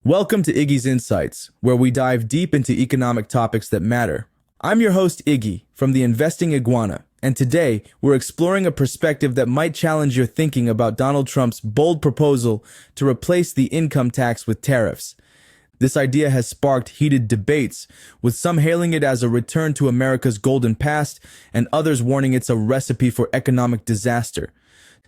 Welcome to Iggy's Insights, where we dive deep into economic topics that matter. I'm your host, Iggy, from the Investing Iguana, and today we're exploring a perspective that might challenge your thinking about Donald Trump's bold proposal to replace the income tax with tariffs. This idea has sparked heated debates, with some hailing it as a return to America's golden past and others warning it's a recipe for economic disaster.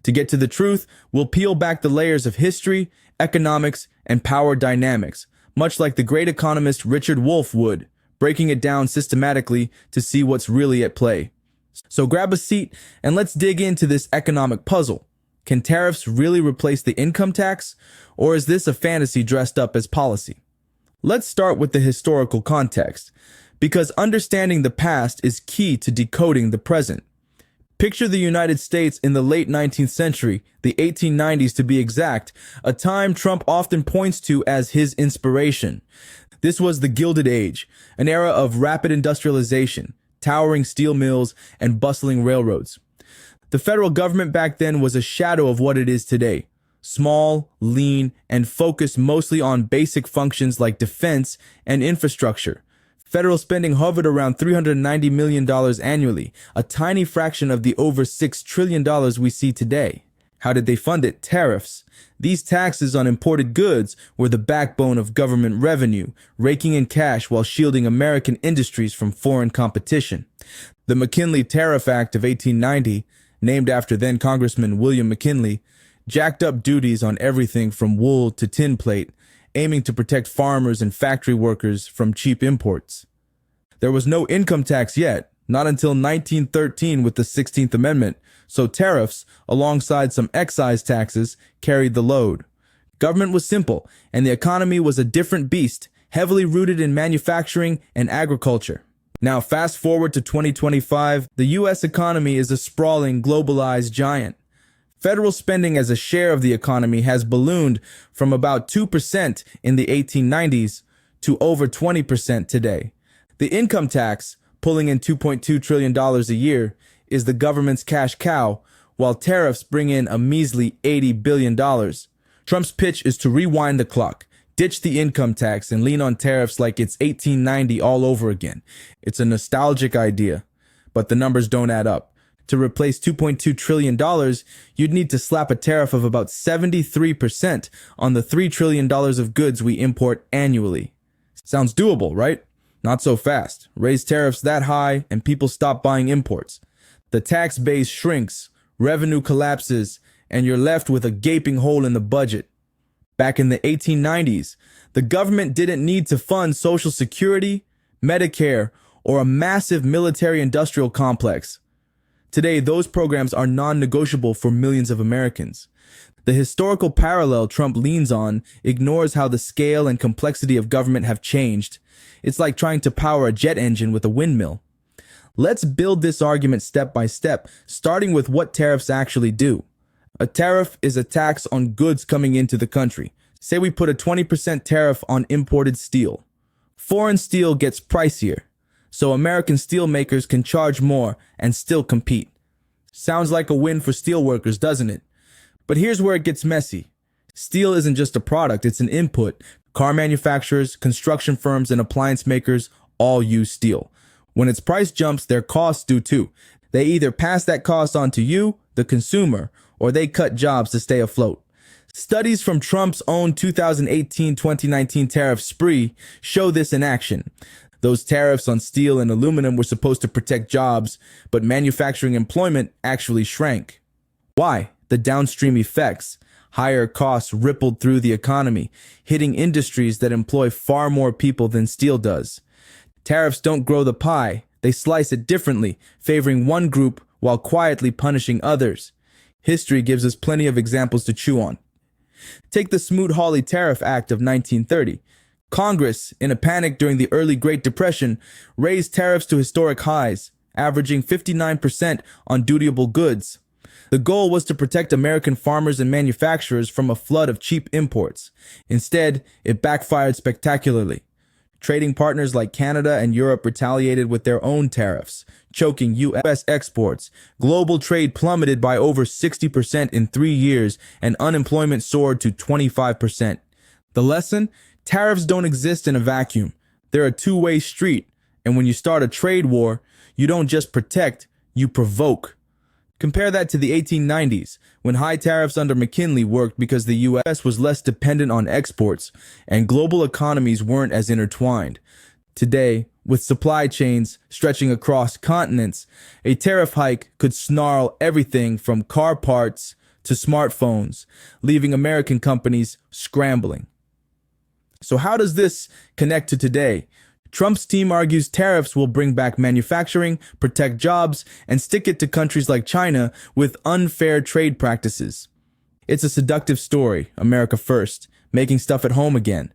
To get to the truth, we'll peel back the layers of history, economics, and power dynamics, much like the great economist Richard Wolff would, breaking it down systematically to see what's really at play. So grab a seat and let's dig into this economic puzzle. Can tariffs really replace the income tax, or is this a fantasy dressed up as policy? Let's start with the historical context, because understanding the past is key to decoding the present. Picture the United States in the late 19th century, the 1890s to be exact, a time Trump often points to as his inspiration. This was the Gilded Age, an era of rapid industrialization, towering steel mills, and bustling railroads. The federal government back then was a shadow of what it is today. Small, lean, and focused mostly on basic functions like defense and infrastructure. Federal spending hovered around $390 million annually, a tiny fraction of the over $6 trillion we see today. How did they fund it? Tariffs. These taxes on imported goods were the backbone of government revenue, raking in cash while shielding American industries from foreign competition. The McKinley Tariff Act of 1890, named after then Congressman William McKinley, jacked up duties on everything from wool to tin plate, aiming to protect farmers and factory workers from cheap imports. There was no income tax yet, not until 1913 with the 16th Amendment, so tariffs, alongside some excise taxes, carried the load. Government was simple, and the economy was a different beast, heavily rooted in manufacturing and agriculture. Now fast forward to 2025, the U.S. economy is a sprawling, globalized giant. Federal spending as a share of the economy has ballooned from about 2% in the 1890s to over 20% today. The income tax, pulling in $2.2 trillion a year, is the government's cash cow, while tariffs bring in a measly $80 billion. Trump's pitch is to rewind the clock, ditch the income tax, and lean on tariffs like it's 1890 all over again. It's a nostalgic idea, but the numbers don't add up. To replace $2.2 trillion, you'd need to slap a tariff of about 73% on the $3 trillion of goods we import annually. Sounds doable, right? Not so fast. Raise tariffs that high and people stop buying imports. The tax base shrinks, revenue collapses, and you're left with a gaping hole in the budget. Back in the 1890s, the government didn't need to fund Social Security, Medicare, or a massive military-industrial complex. Today, those programs are non-negotiable for millions of Americans. The historical parallel Trump leans on ignores how the scale and complexity of government have changed. It's like trying to power a jet engine with a windmill. Let's build this argument step by step, starting with what tariffs actually do. A tariff is a tax on goods coming into the country. Say we put a 20% tariff on imported steel. Foreign steel gets pricier, so American steel makers can charge more and still compete. Sounds like a win for steel workers, doesn't it? But here's where it gets messy. Steel isn't just a product, it's an input. Car manufacturers, construction firms, and appliance makers all use steel. When its price jumps, their costs do too. They either pass that cost on to you, the consumer, or they cut jobs to stay afloat. Studies from Trump's own 2018-2019 tariff spree show this in action. Those tariffs on steel and aluminum were supposed to protect jobs, but manufacturing employment actually shrank. Why? The downstream effects. Higher costs rippled through the economy, hitting industries that employ far more people than steel does. Tariffs don't grow the pie, they slice it differently, favoring one group while quietly punishing others. History gives us plenty of examples to chew on. Take the Smoot-Hawley Tariff Act of 1930. Congress, in a panic during the early Great Depression, raised tariffs to historic highs, averaging 59% on dutiable goods. The goal was to protect American farmers and manufacturers from a flood of cheap imports. Instead, it backfired spectacularly. Trading partners like Canada and Europe retaliated with their own tariffs, choking U.S. exports. Global trade plummeted by over 60% in 3 years, and unemployment soared to 25%. The lesson? Tariffs don't exist in a vacuum. They're a two-way street, and when you start a trade war, you don't just protect, you provoke. Compare that to the 1890s, when high tariffs under McKinley worked because the US was less dependent on exports, and global economies weren't as intertwined. Today, with supply chains stretching across continents, a tariff hike could snarl everything from car parts to smartphones, leaving American companies scrambling. So how does this connect to today? Trump's team argues tariffs will bring back manufacturing, protect jobs, and stick it to countries like China with unfair trade practices. It's a seductive story, America first, making stuff at home again.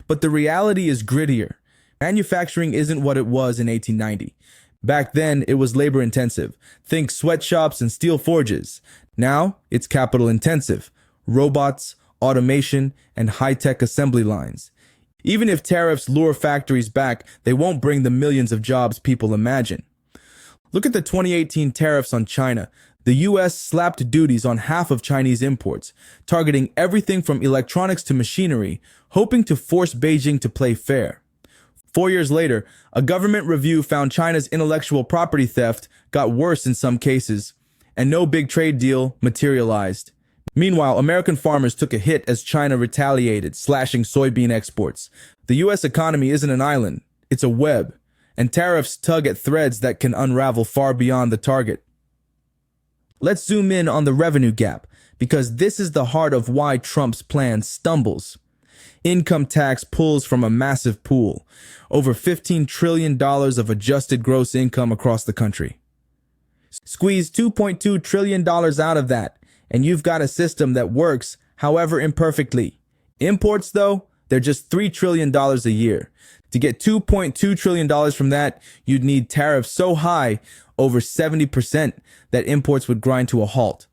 But the reality is grittier. Manufacturing isn't what it was in 1890. Back then, it was labor intensive. Think sweatshops and steel forges. Now, it's capital intensive. Robots, automation, and high-tech assembly lines. Even if tariffs lure factories back, they won't bring the millions of jobs people imagine. Look at the 2018 tariffs on China. The US slapped duties on half of Chinese imports, targeting everything from electronics to machinery, hoping to force Beijing to play fair. 4 years later, a government review found China's intellectual property theft got worse in some cases, and no big trade deal materialized. Meanwhile, American farmers took a hit as China retaliated, slashing soybean exports. The US economy isn't an island, it's a web, and tariffs tug at threads that can unravel far beyond the target. Let's zoom in on the revenue gap, because this is the heart of why Trump's plan stumbles. Income tax pulls from a massive pool, over $15 trillion of adjusted gross income across the country. Squeeze $2.2 trillion out of that, and you've got a system that works, however imperfectly. Imports, though, they're just $3 trillion a year. To get $2.2 trillion from that, you'd need tariffs so high, over 70%, that imports would grind to a halt.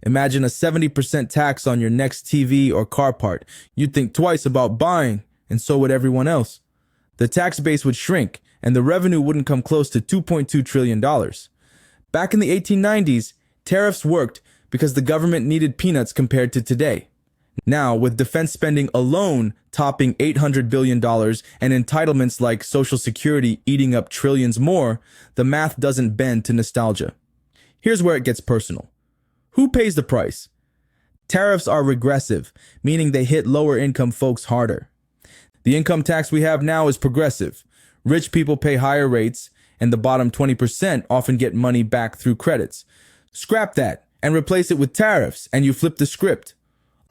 Imagine a 70% tax on your next TV or car part. You'd think twice about buying, and so would everyone else. The tax base would shrink, and the revenue wouldn't come close to $2.2 trillion. Back in the 1890s, tariffs worked because the government needed peanuts compared to today. Now, with defense spending alone topping $800 billion and entitlements like Social Security eating up trillions more, the math doesn't bend to nostalgia. Here's where it gets personal. Who pays the price? Tariffs are regressive, meaning they hit lower income folks harder. The income tax we have now is progressive. Rich people pay higher rates, and the bottom 20% often get money back through credits. Scrap that and replace it with tariffs, and you flip the script.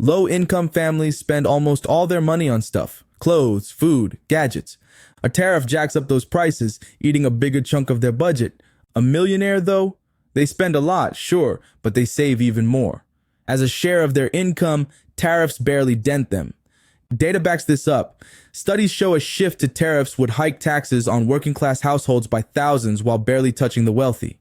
Low-income families spend almost all their money on stuff, clothes, food, gadgets. A tariff jacks up those prices, eating a bigger chunk of their budget. A millionaire, though? They spend a lot, sure, but they save even more. As a share of their income, tariffs barely dent them. Data backs this up. Studies show a shift to tariffs would hike taxes on working-class households by thousands while barely touching the wealthy.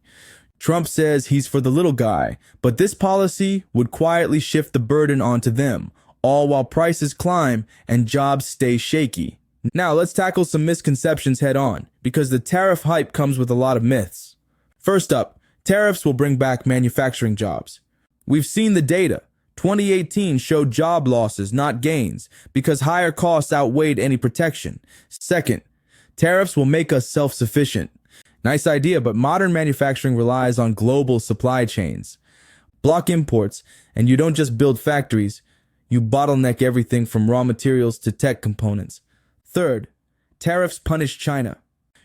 Trump says he's for the little guy, but this policy would quietly shift the burden onto them, all while prices climb and jobs stay shaky. Now let's tackle some misconceptions head on, because the tariff hype comes with a lot of myths. First up, tariffs will bring back manufacturing jobs. We've seen the data. 2018 showed job losses, not gains, because higher costs outweighed any protection. Second, tariffs will make us self-sufficient. Nice idea, but modern manufacturing relies on global supply chains. Block imports, and you don't just build factories, you bottleneck everything from raw materials to tech components. Third, tariffs punish China.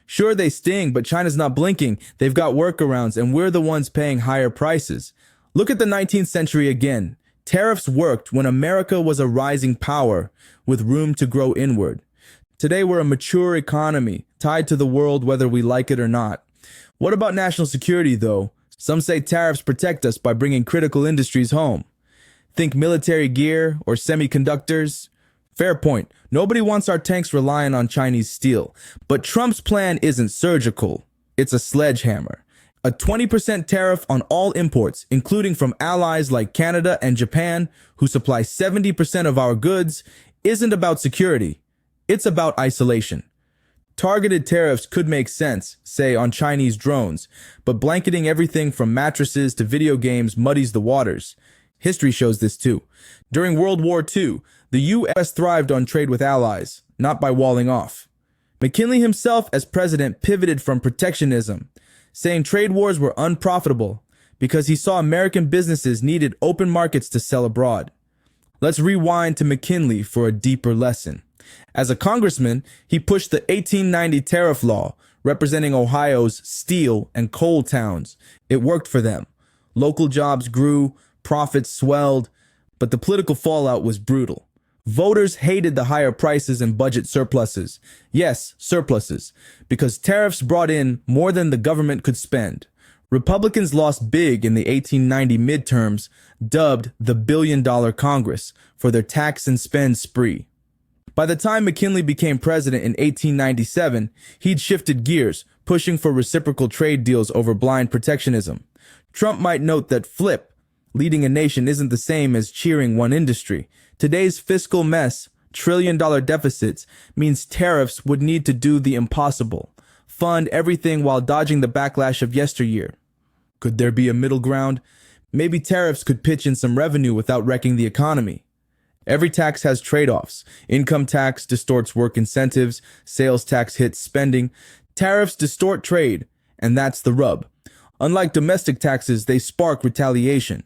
Sure, they sting, but China's not blinking. They've got workarounds, and we're the ones paying higher prices. Look at the 19th century again. Tariffs worked when America was a rising power with room to grow inward. Today, we're a mature economy, tied to the world whether we like it or not. What about national security, though? Some say tariffs protect us by bringing critical industries home. Think military gear or semiconductors. Fair point. Nobody wants our tanks relying on Chinese steel. But Trump's plan isn't surgical. It's a sledgehammer. A 20% tariff on all imports, including from allies like Canada and Japan, who supply 70% of our goods, isn't about security. It's about isolation. Targeted tariffs could make sense, say on Chinese drones, but blanketing everything from mattresses to video games muddies the waters. History shows this too. During World War II, the U.S. thrived on trade with allies, not by walling off. McKinley himself, as president, pivoted from protectionism, saying trade wars were unprofitable because he saw American businesses needed open markets to sell abroad. Let's rewind to McKinley for a deeper lesson. As a congressman, he pushed the 1890 tariff law, representing Ohio's steel and coal towns. It worked for them. Local jobs grew, profits swelled, but the political fallout was brutal. Voters hated the higher prices and budget surpluses. Yes, surpluses, because tariffs brought in more than the government could spend. Republicans lost big in the 1890 midterms, dubbed the billion-dollar Congress, for their tax and spend spree. By the time McKinley became president in 1897, he'd shifted gears, pushing for reciprocal trade deals over blind protectionism. Trump might note that leading a nation isn't the same as cheering one industry. Today's fiscal mess, trillion-dollar deficits, means tariffs would need to do the impossible. Fund everything while dodging the backlash of yesteryear. Could there be a middle ground? Maybe tariffs could pitch in some revenue without wrecking the economy. Every tax has trade-offs. Income tax distorts work incentives, sales tax hits spending. Tariffs distort trade, and that's the rub. Unlike domestic taxes, they spark retaliation.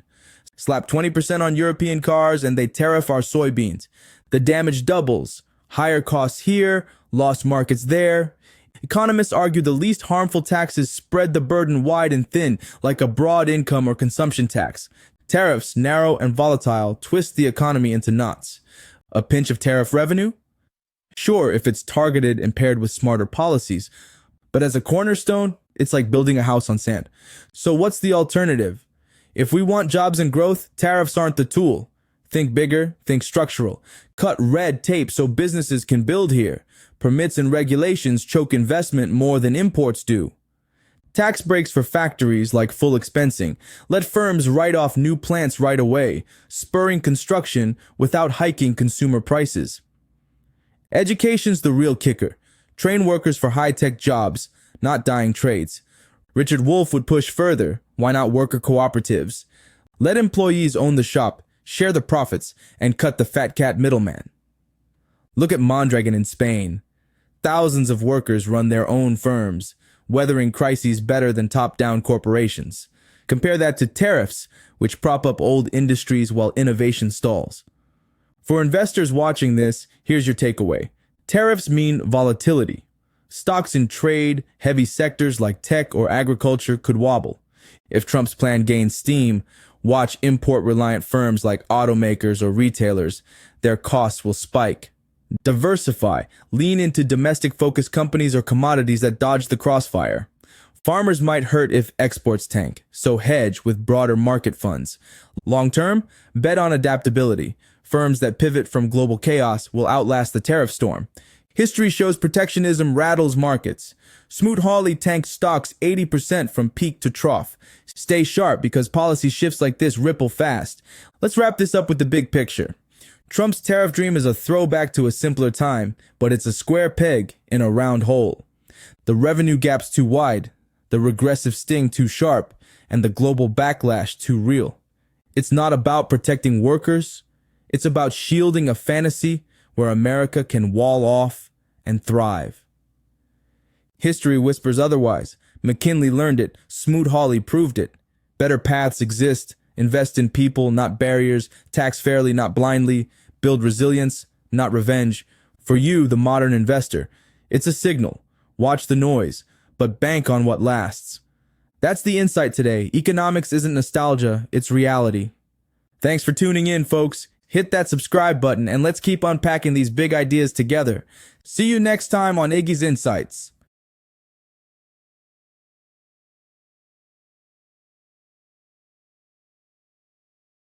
Slap 20% on European cars and they tariff our soybeans. The damage doubles. Higher costs here, lost markets there. Economists argue the least harmful taxes spread the burden wide and thin, like a broad income or consumption tax. Tariffs, narrow and volatile, twist the economy into knots. A pinch of tariff revenue? Sure, if it's targeted and paired with smarter policies. But as a cornerstone, it's like building a house on sand. So what's the alternative? If we want jobs and growth, tariffs aren't the tool. Think bigger, think structural. Cut red tape so businesses can build here. Permits and regulations choke investment more than imports do. Tax breaks for factories like full expensing. Let firms write off new plants right away, spurring construction without hiking consumer prices. Education's the real kicker. Train workers for high-tech jobs, not dying trades. Richard Wolff would push further. Why not worker cooperatives? Let employees own the shop, share the profits, and cut the fat cat middleman. Look at Mondragon in Spain. Thousands of workers run their own firms, weathering crises better than top-down corporations. Compare that to tariffs, which prop up old industries while innovation stalls. For investors watching this, here's your takeaway. Tariffs mean volatility. Stocks in trade, heavy sectors like tech or agriculture could wobble. If Trump's plan gains steam, watch import-reliant firms like automakers or retailers. Their costs will spike. Diversify. Lean into domestic-focused companies or commodities that dodge the crossfire. Farmers might hurt if exports tank, so hedge with broader market funds. Long-term, bet on adaptability. Firms that pivot from global chaos will outlast the tariff storm. History shows protectionism rattles markets. Smoot-Hawley tanked stocks 80% from peak to trough. Stay sharp because policy shifts like this ripple fast. Let's wrap this up with the big picture. Trump's tariff dream is a throwback to a simpler time, but it's a square peg in a round hole. The revenue gap's too wide, the regressive sting too sharp, and the global backlash too real. It's not about protecting workers. It's about shielding a fantasy where America can wall off and thrive. History whispers otherwise. McKinley learned it. Smoot-Hawley proved it. Better paths exist. Invest in people, not barriers. Tax fairly, not blindly. Build resilience, not revenge. For you, the modern investor, it's a signal. Watch the noise, but bank on what lasts. That's the insight today. Economics isn't nostalgia, it's reality. Thanks for tuning in, folks. Hit that subscribe button and let's keep unpacking these big ideas together. See you next time on Iggy's Insights.